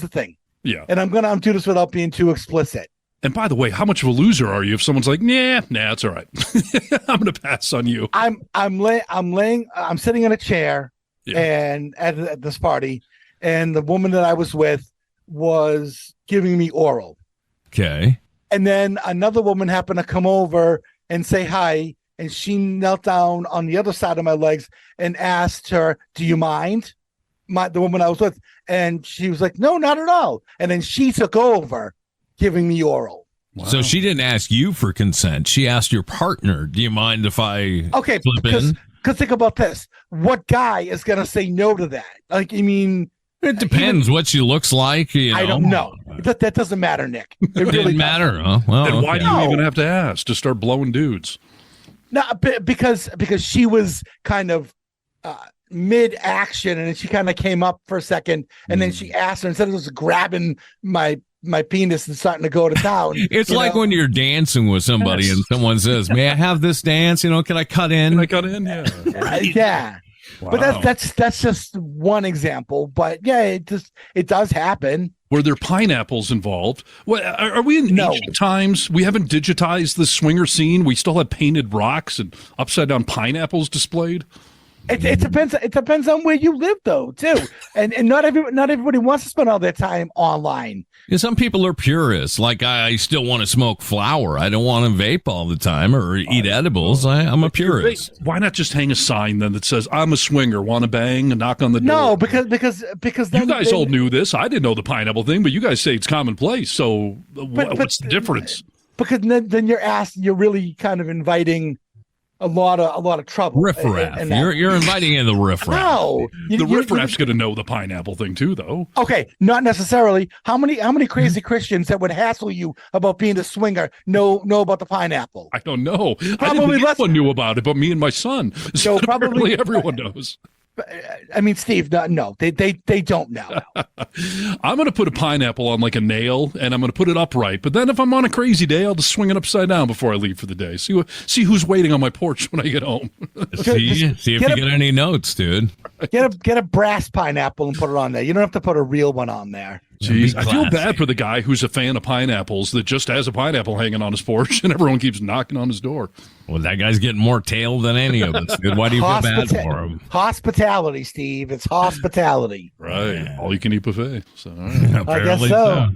the thing. Yeah. And I'm gonna do this without being too explicit. And by the way, how much of a loser are you if someone's like, nah, it's all right. I'm going to pass on you. I'm sitting in a chair and at this party, and the woman that I was with was giving me oral. Okay. And then another woman happened to come over and say hi, and she knelt down on the other side of my legs and asked her, "Do you mind?" The woman I was with, and she was like, "No, not at all." And then she took over giving me oral. Wow. So she didn't ask you for consent. She asked your partner, "Do you mind if I slip in?" Because think about this. What guy is going to say no to that? It depends what she looks like. I don't know. That doesn't matter, Nick. It really didn't matter. Huh? Well, then why do you even have to ask to start blowing dudes? No, because she was kind of mid action, and then she kind of came up for a second, and then she asked her, instead of just grabbing my penis and starting to go to town. It's like when you're dancing with somebody and someone says, "May I have this dance? Can I cut in?" Can I cut in? Yeah. Yeah. Wow. But that's just one example. But yeah, it does happen. Were there pineapples involved? What, are we in ancient times? We haven't digitized the swinger scene. We still have painted rocks and upside down pineapples displayed. It depends. It depends on where you live, though, too. And not everybody wants to spend all their time online. Yeah, some people are purists. Like I still want to smoke flower. I don't want to vape all the time or eat edibles. I'm a purist. Why not just hang a sign then that says "I'm a swinger, want to bang?" and knock on the door? No, because then you guys all knew this. I didn't know the pineapple thing, but you guys say it's commonplace. So what's the difference? Because then you're really kind of inviting a lot of trouble. Riffraff. You're inviting in the riffraff. No, the riffraff's going to know the pineapple thing too, though. Okay, not necessarily. How many crazy Christians that would hassle you about being a swinger know about the pineapple? I don't know. Probably less one knew about it, but me and my son. So probably everyone knows. I mean, Steve, no, they don't know. I'm going to put a pineapple on like a nail, and I'm going to put it upright. But then if I'm on a crazy day, I'll just swing it upside down before I leave for the day. See who's waiting on my porch when I get home. see if you get any notes, dude. Get a brass pineapple and put it on there. You don't have to put a real one on there. Jeez, I feel bad for the guy who's a fan of pineapples that just has a pineapple hanging on his porch, and everyone keeps knocking on his door. Well, that guy's getting more tail than any of us, dude. Why do you feel bad for him? Hospitality, Steve. It's hospitality. Right. All you can eat buffet. So, right. I guess so.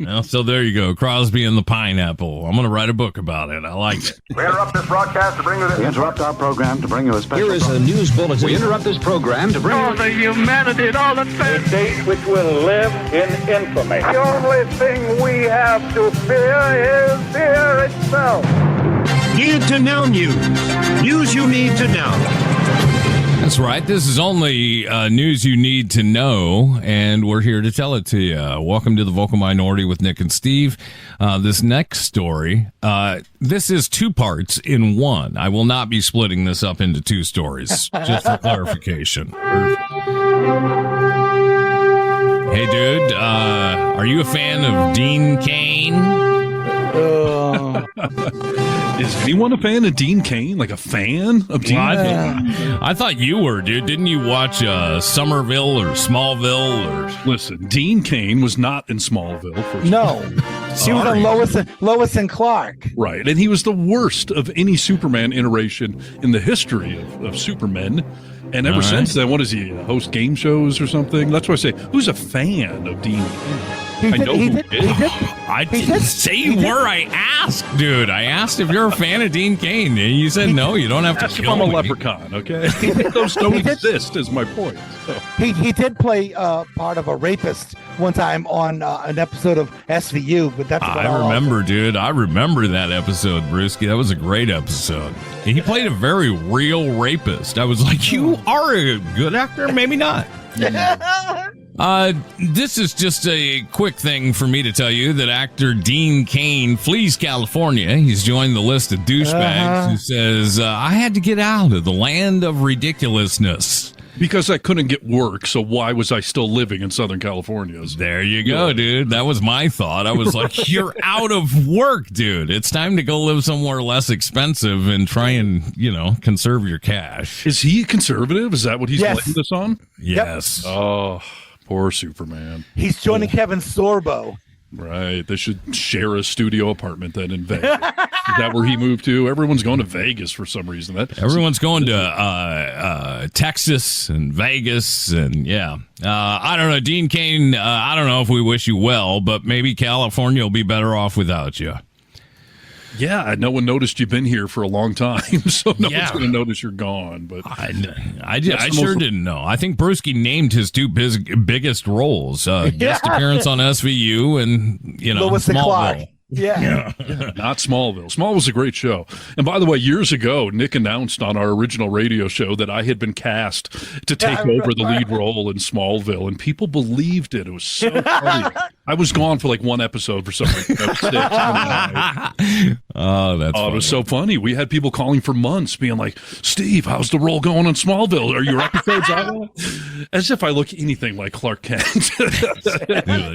Well, so there you go. Crosby and the pineapple. I'm going to write a book about it. I like it. We interrupt this broadcast to bring you We interrupt our program to bring you a special. Here is a news bulletin. We interrupt this program to bring you the humanity, all the a date which will live in infamy. The only thing we have to fear is fear itself. Need to know news. News you need to know. That's right. This is only news you need to know, and we're here to tell it to you. Welcome to the Vocal Minority with Nick and Steve. This next story, this is two parts in one. I will not be splitting this up into two stories, just for clarification. Hey, dude, are you a fan of Dean Cain? Is anyone a fan of Dean Cain? Like a fan of Dean Cain? I thought you were, dude. Didn't you watch Somerville or Smallville? Or Listen, Dean Cain was not in Smallville. No. He was on Lois and Clark. Right, and he was the worst of any Superman iteration in the history of Supermen. And ever since then, what is he, host game shows or something? That's why I say, who's a fan of Dean Cain? I didn't say you were. I asked, dude. I asked if you're a fan of Dean Cain, and you said no. You don't have to. Kill I'm a leprechaun, okay? Those don't exist, is my point. So. He did play part of a rapist one time on an episode of SVU, but that's about I remember, dude. I remember that episode, Brewski. That was a great episode. And he played a very real rapist. I was like, you are a good actor, maybe not. This is just a quick thing for me to tell you that actor Dean Cain flees California. He's joined the list of douchebags who says, I had to get out of the land of ridiculousness. Because I couldn't get work, so why was I still living in Southern California? There you go, dude. That was my thought. I was like, you're out of work, dude. It's time to go live somewhere less expensive and try and, conserve your cash. Is he conservative? Is that what he's letting this on? Yes. Yep. Oh, poor Superman. He's joining Kevin Sorbo. Right. They should share a studio apartment then in Vegas. Is that where he moved to? Everyone's going to Vegas for some reason. Everyone's going to Texas and Vegas and I don't know. Dean Cain, I don't know if we wish you well, but maybe California will be better off without you. Yeah, no one noticed you've been here for a long time, so no one's going to notice you're gone. But I sure didn't know. I think Brewski named his two biggest roles: guest appearance on SVU and Lois and Clark. Yeah. Not Smallville. Smallville's a great show. And by the way, years ago, Nick announced on our original radio show that I had been cast to take over the lead role in Smallville, and people believed it. It was so funny. I was gone for like one episode for some reason. Oh, that's it was so funny. We had people calling for months being like, Steve, how's the role going on Smallville? Are your episodes out? As if I look anything like Clark Kent.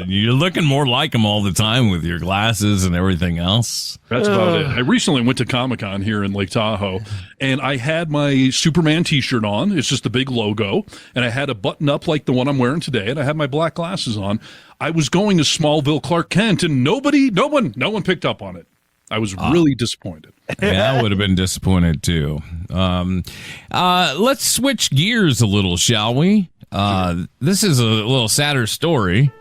You're looking more like him all the time with your glasses and everything else. That's about it. I recently went to Comic-Con here in Lake Tahoe, and I had my Superman t-shirt on. It's just a big logo, and I had a button up like the one I'm wearing today, and I had my black glasses on. I was going to Smallville Clark Kent, and no one picked up on it. I was really disappointed. Yeah, I would have been disappointed too. Let's switch gears a little, shall we? This is a little sadder story.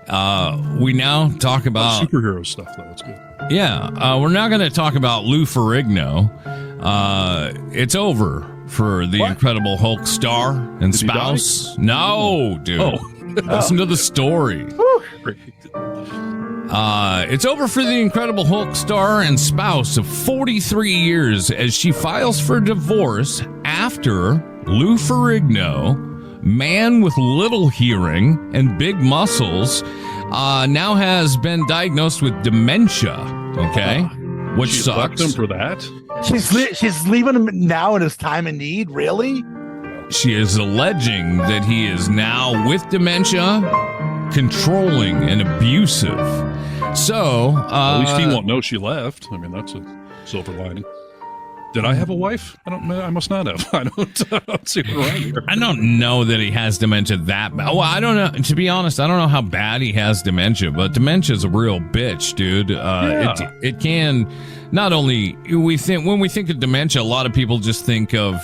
We now talk about superhero stuff, though. It's good. Yeah, we're now going to talk about Lou Ferrigno. It's over for the Incredible Hulk star and spouse. No, dude. Listen to the story. It's over for the Incredible Hulk star and spouse of 43 years as she files for divorce after Lou Ferrigno, man with little hearing and big muscles, now has been diagnosed with dementia. Okay, which she sucks. left him for that. She's leaving him now in his time of need. Really? She is alleging that he is now with dementia, controlling and abusive. So at least he won't know she left. I mean, that's a silver lining. Did I have a wife? I must not have. I don't see her around here. I don't know that he has dementia that bad. Well, I don't know. To be honest, I don't know how bad he has dementia, but dementia is a real bitch, dude. It can not only when we think of dementia, a lot of people just think of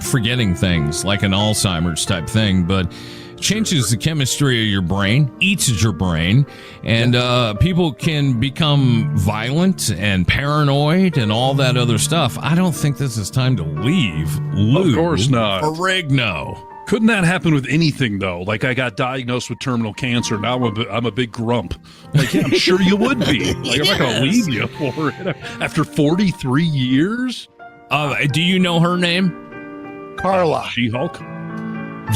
forgetting things like an Alzheimer's type thing, but changes the chemistry of your brain, eats at your brain, and people can become violent and paranoid and all that other stuff. I don't think this is time to leave Lou. Of course not. Ferrigno. Couldn't that happen with anything, though? Like, I got diagnosed with terminal cancer. Now I'm a big grump. Like, yeah, I'm sure you would be. Like, I'm not going to leave you for it. After 43 years? Do you know her name? Carla. She-Hulk?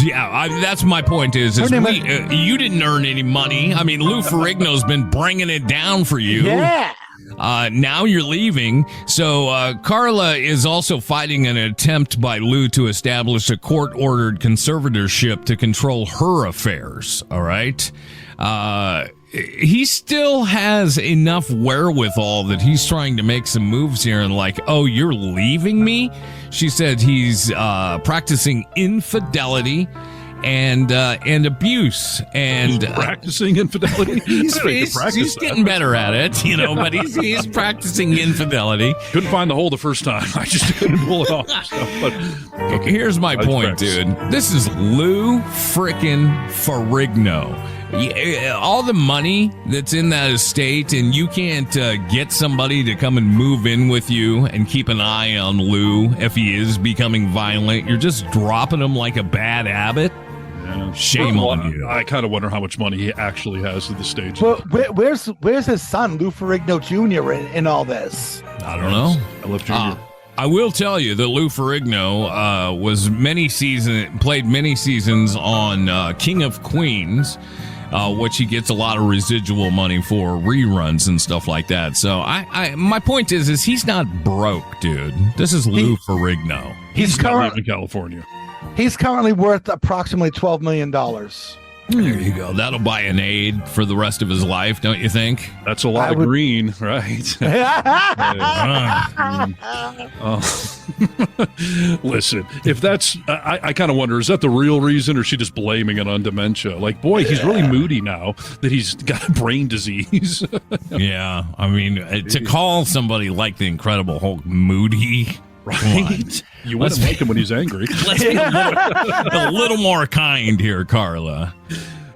Yeah, that's my point is you didn't earn any money. I mean, Lou Ferrigno's been bringing it down for you. Yeah. Now you're leaving. So Carla is also fighting an attempt by Lou to establish a court-ordered conservatorship to control her affairs. All right. He still has enough wherewithal that he's trying to make some moves here and like, oh, you're leaving me? She said he's practicing infidelity and abuse. And he's practicing infidelity? He's getting better at it, but he's practicing infidelity. Couldn't find the hole the first time. I just couldn't pull it off. But okay. Here's my point, dude. This is Lou frickin' Ferrigno. All the money that's in that estate, and you can't get somebody to come and move in with you and keep an eye on Lou if he is becoming violent. You're just dropping him like a bad habit. Yeah. Shame on you. I kind of wonder how much money he actually has at the stage. Well, where's his son, Lou Ferrigno Jr. in all this? I don't know. I love Jr. I will tell you that Lou Ferrigno played many seasons on King of Queens. Which he gets a lot of residual money for reruns and stuff like that. So my point is he's not broke, dude. This is Lou Ferrigno. He's currently in California. He's currently worth approximately $12 million. There you go. That'll buy an aid for the rest of his life, don't you think? That's a lot of green, right? Listen, if that's, I kind of wonder, is that the real reason, or is she just blaming it on dementia? Like, boy, he's really moody now that he's got a brain disease. Yeah, I mean, to call somebody like the Incredible Hulk moody. Right? You wouldn't like him when he's angry. Let's be a little more kind here, Carla.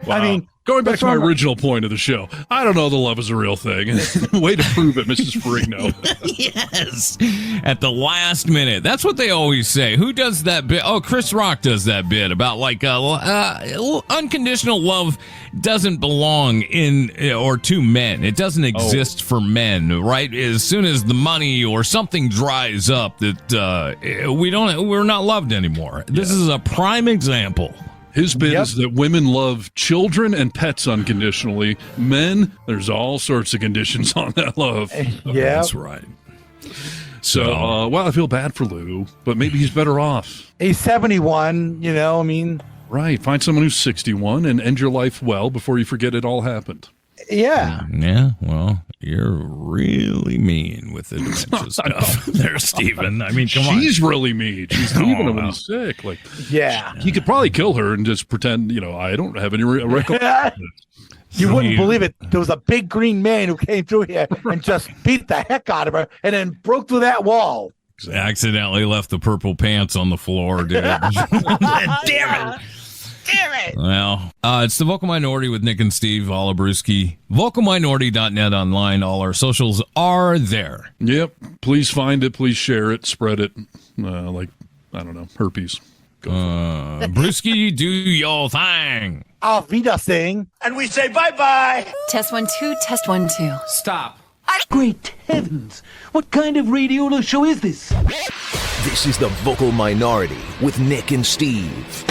Wow. I mean, going back to my original point of the show, I don't know the love is a real thing. Way to prove it, Mrs. Ferrigno. Yes. At the last minute. That's what they always say. Who does that bit? Oh, Chris Rock does that bit about like unconditional love doesn't belong in or to men. It doesn't exist for men, right? As soon as the money or something dries up, that we're not loved anymore. This is a prime example. His bit is that women love children and pets unconditionally. Men, there's all sorts of conditions on that love. Yeah. That's right. So, well, I feel bad for Lou, but maybe he's better off. He's 71, I mean. Right. Find someone who's 61 and end your life well before you forget it all happened. Yeah. Yeah, well, you're really mean with the dementia stuff there, Stephen. I mean, come on. She's really mean. She's leaving him when he's sick. Like, yeah. He could probably kill her and just pretend, I don't have any recollection. You wouldn't believe it. There was a big green man who came through here and just beat the heck out of her and then broke through that wall. Accidentally left the purple pants on the floor, dude. Damn it. Well, it's the Vocal Minority with Nick and Steve Brewski. VocalMinority.net online. All our socials are there. Yep. Please find it. Please share it. Spread it. Like, I don't know, herpes. Brewski, do your thing. Auf Wiedersehen. And we say bye-bye. Test 1 2, test 1 2. Stop. Great heavens! What kind of radio show is this? This is the Vocal Minority with Nick and Steve.